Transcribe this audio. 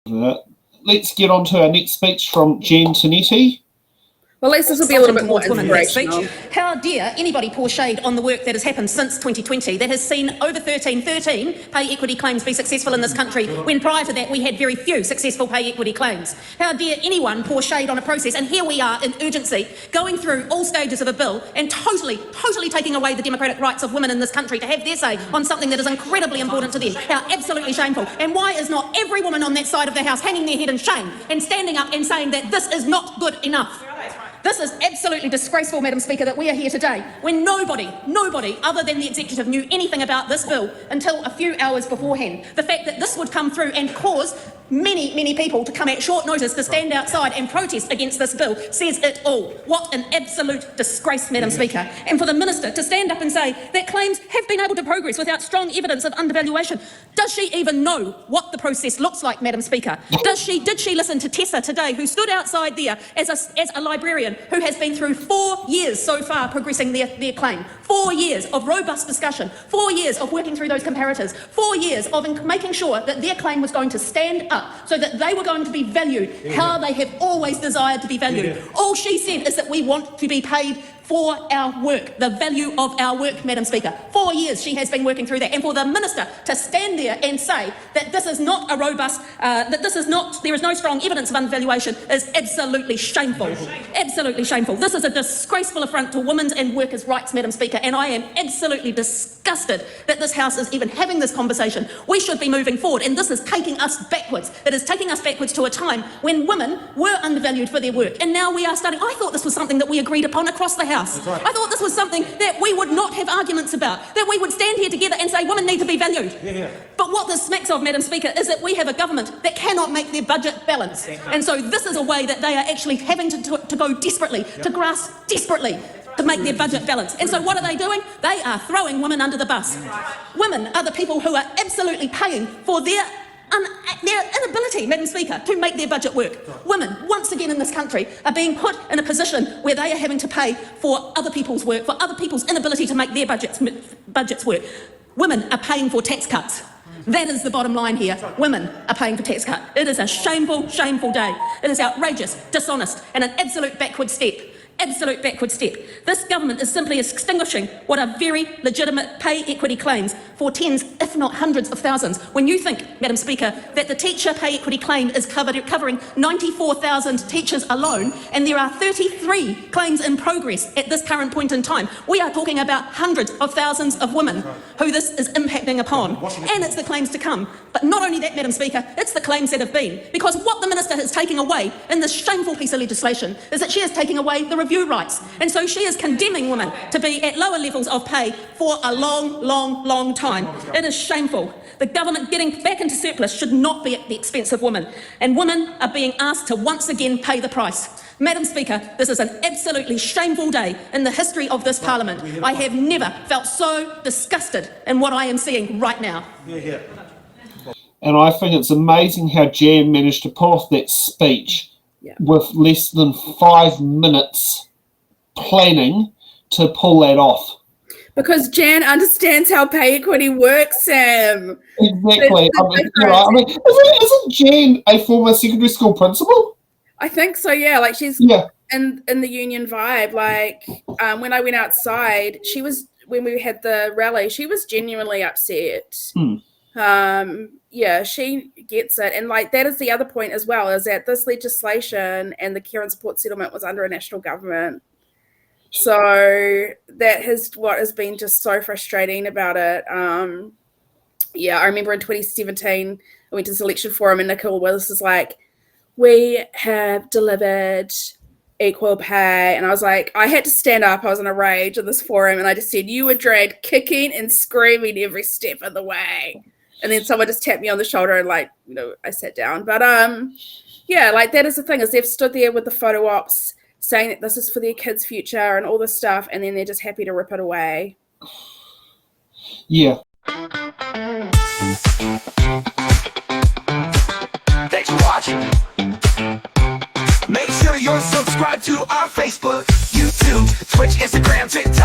Let's get on to our next speech from Jen Tinetti. Well, at least this will be a little bit more inspirational. How dare anybody pour shade on the work that has happened since 2020 that has seen over 13 pay equity claims be successful in this country, when prior to that we had very few successful pay equity claims. How dare anyone pour shade on a process, and here we are in urgency, going through all stages of a bill and totally taking away the democratic rights of women in this country to have their say on something that is incredibly important to them. How absolutely shameful. And why is not every woman on that side of the House hanging their head in shame and standing up and saying that this is not good enough? This is absolutely disgraceful, Madam Speaker, that we are here today when nobody other than the executive knew anything about this bill until a few hours beforehand. The fact that this would come through and cause many people to come at short notice to stand outside and protest against this bill says it all. What an absolute disgrace, Madam Speaker. And for the Minister to stand up and say that claims have been able to progress without strong evidence of undervaluation. Does she even know what the process looks like, Madam Speaker? Did she listen to Tessa today, who stood outside there as a librarian who has been through 4 years so far progressing their claim? 4 years of robust discussion, 4 years of working through those comparators, 4 years of making sure that their claim was going to stand up so that they were going to be valued how they have always desired to be valued. All she said is that we want to be paid for our work, the value of our work, Madam Speaker. 4 years she has been working through that. And for the Minister to stand there and say that this is not a robust, there is no strong evidence of undervaluation is absolutely shameful. Absolutely shameful. This is a disgraceful affront to women's and workers' rights, Madam Speaker, and I am absolutely disgusted that this House is even having this conversation. We should be moving forward, and this is taking us backwards. It is taking us backwards to a time when women were undervalued for their work, and now we are starting. I thought this was something that we agreed upon across the House. Right. I thought this was something that we would not have arguments about, that we would stand here together and say women need to be valued. But what this smacks of, Madam Speaker, is that we have a government that cannot make their budget balance. And so this is a way that they are actually having to go desperately, to grasp desperately to make their budget balance. And so what are they doing? They are throwing women under the bus. Women are the people who are absolutely paying for their inability, Madam Speaker, to make their budget work. Women, once again in this country, are being put in a position where they are having to pay for other people's work, for other people's inability to make their budgets work. Women are paying for tax cuts. That is the bottom line here. Women are paying for tax cut. It is a shameful, shameful day. It is outrageous, dishonest, and an absolute backward step. Absolute backward step. This government is simply extinguishing what are very legitimate pay equity claims for tens, if not hundreds of thousands. When you think, Madam Speaker, that the teacher pay equity claim is covering 94,000 teachers alone, and there are 33 claims in progress at this current point in time, we are talking about hundreds of thousands of women who this is impacting upon. And it's the claims to come. But not only that, Madam Speaker, it's the claims that have been. Because what the Minister is taking away in this shameful piece of legislation is that she is taking away the review rights. And so she is condemning women to be at lower levels of pay for a long time. It is shameful. The government getting back into surplus should not be at the expense of women. And women are being asked to once again pay the price. Madam Speaker, this is an absolutely shameful day in the history of this Parliament. I have never felt so disgusted in what I am seeing right now. And I think it's amazing how Jan managed to pull off that speech with less than 5 minutes planning to pull that off. Because Jan understands how pay equity works, Sam. Exactly. Isn't Jan a former secondary school principal? I think so, yeah. Like she's in the union vibe. Like when I went outside, when we had the rally, she was genuinely upset. She gets it. And like that is the other point as well, is that this legislation and the care and support settlement was under a national government. So that is what has been just so frustrating about it. I remember in 2017, I went to the selection forum and Nicole Willis was like, we have delivered equal pay. And I was like, I had to stand up. I was in a rage in this forum. And I just said, you were dragged kicking and screaming every step of the way. And then someone just tapped me on the shoulder and I sat down. But like that is the thing, is they've stood there with the photo ops saying that this is for their kids' future and all this stuff, and then they're just happy to rip it away. Yeah. Thanks for watching. Make sure you're subscribed to our Facebook, YouTube, Twitch, Instagram, TikTok.